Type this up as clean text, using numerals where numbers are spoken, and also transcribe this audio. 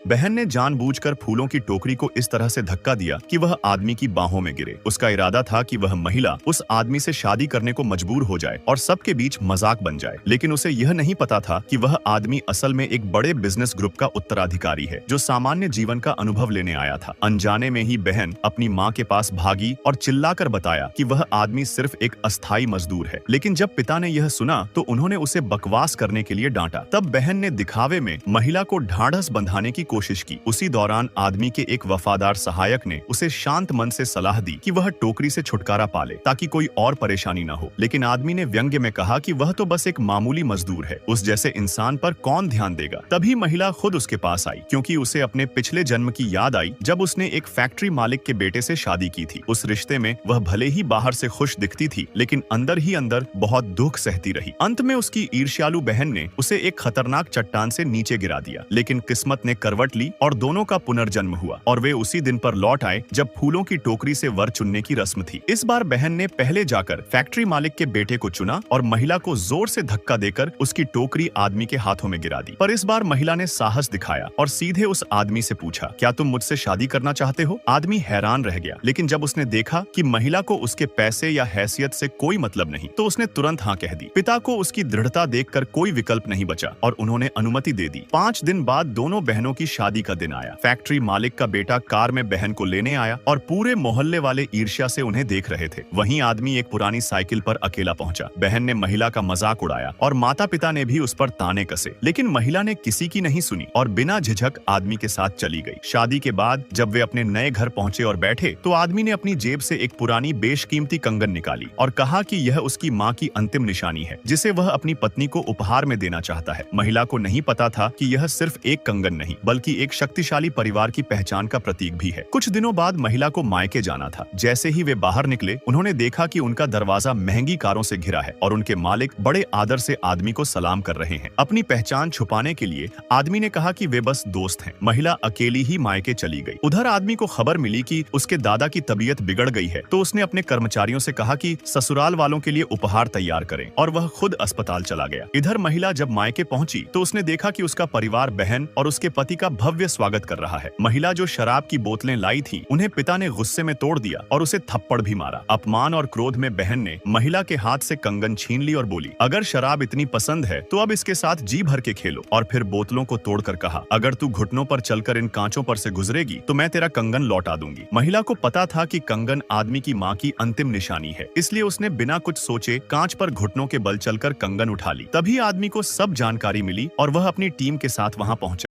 बहन ने जानबूझकर फूलों की टोकरी को इस तरह से धक्का दिया कि वह आदमी की बाहों में गिरे। उसका इरादा था कि वह महिला उस आदमी से शादी करने को मजबूर हो जाए और सबके बीच मजाक बन जाए। लेकिन उसे यह नहीं पता था कि वह आदमी असल में एक बड़े बिजनेस ग्रुप का उत्तराधिकारी है जो सामान्य जीवन का अनुभव लेने आया था। अनजाने में ही बहन अपनी माँ के पास भागी और चिल्लाकर बताया कि वह आदमी सिर्फ एक अस्थायी मजदूर है। लेकिन जब पिता ने यह सुना तो उन्होंने उसे बकवास करने के लिए डांटा। तब बहन ने दिखावे में महिला को ढाढ़स बंधाने की कोशिश की। उसी दौरान आदमी के एक वफादार सहायक ने उसे शांत मन से सलाह दी कि वह टोकरी से छुटकारा पाले ताकि कोई और परेशानी न हो। लेकिन आदमी ने व्यंग्य में कहा कि वह तो बस एक मामूली मजदूर है, उस जैसे इंसान पर कौन ध्यान देगा। तभी महिला खुद उसके पास आई क्योंकि उसे अपने पिछले जन्म की याद आई जब उसने एक फैक्ट्री मालिक के बेटे से शादी की थी। उस रिश्ते में वह भले ही बाहर से खुश दिखती थी लेकिन अंदर ही अंदर बहुत दुख सहती रही। अंत में उसकी ईर्ष्यालु बहन ने उसे एक खतरनाक चट्टान से नीचे गिरा दिया। लेकिन किस्मत ने करवट ली और दोनों का पुनर्जन्म हुआ और वे उसी दिन पर लौट आए जब फूलों की टोकरी से वर चुनने की रस्म थी। इस बार बहन ने पहले जाकर फैक्ट्री मालिक के बेटे को चुना और महिला को जोर से धक्का देकर उसकी टोकरी आदमी के हाथों में गिरा दी। पर इस बार महिला ने साहस दिखाया और सीधे उस आदमी से पूछा, क्या तुम मुझसे शादी करना चाहते हो? आदमी हैरान रह गया, लेकिन जब उसने देखा कि महिला को उसके पैसे या हैसियत से कोई मतलब नहीं तो उसने तुरंत हाँ कह दी। पिता को उसकी दृढ़ता देखकर कोई विकल्प नहीं बचा और उन्होंने अनुमति दे दी। 5 दिन बाद दोनों बहनों की शादी का दिन आया। फैक्ट्री मालिक का बेटा कार में बहन को लेने आया और पूरे मोहल्ले वाले ईर्ष्या से उन्हें देख रहे थे। वहीं आदमी एक पुरानी साइकिल पर अकेला पहुंचा। बहन ने महिला का मजाक उड़ाया और माता पिता ने भी उस पर ताने कसे, लेकिन महिला ने किसी की नहीं सुनी और बिना झिझक आदमी के साथ चली गई। शादी के बाद जब वे अपने नए घर पहुंचे और बैठे तो आदमी ने अपनी जेब से एक पुरानी बेशकीमती कंगन निकाली और कहा कि यह उसकी माँ की अंतिम निशानी है जिसे वह अपनी पत्नी को उपहार में देना चाहता है। महिला को नहीं पता था कि यह सिर्फ एक कंगन नहीं बल्कि एक शक्तिशाली परिवार की पहचान का प्रतीक भी है। कुछ दिनों बाद महिला को मायके जाना था। जैसे ही वे बाहर निकले उन्होंने देखा कि उनका दरवाजा महंगी कारों से घिरा है और उनके मालिक बड़े आदर से आदमी को सलाम कर रहे हैं। अपनी पहचान छुपाने के लिए आदमी ने कहा कि वे बस दोस्त हैं। महिला अकेली ही मायके चली गई। उधर आदमी को खबर मिली कि उसके दादा की तबीयत बिगड़ गई है तो उसने अपने कर्मचारियों से कहा कि ससुराल वालों के लिए उपहार तैयार करें और वह खुद अस्पताल चला गया। इधर महिला जब मायके पहुंची तो उसने देखा कि उसका परिवार बहन और उसके पति का भव्य स्वागत कर रहा है। महिला जो शराब की बोतलें लाई थी उन्हें पिता ने गुस्से में तोड़ दिया और उसे थप्पड़ भी मारा। अपमान और क्रोध में बहन ने महिला के हाथ से कंगन छीन ली और बोली, अगर शराब इतनी पसंद है तो अब इसके साथ जी भर के खेलो। और फिर बोतलों को तोड़कर कहा, अगर तू घुटनों पर चलकर इन कांचों पर से गुजरेगी तो मैं तेरा कंगन लौटा दूंगी। महिला को पता था कि कंगन आदमी की माँ की अंतिम निशानी है, इसलिए उसने बिना कुछ सोचे कांच पर घुटनों के बल चलकर कंगन उठा ली। तभी आदमी को सब जानकारी मिली और वह अपनी टीम के साथ वहां पहुंचा।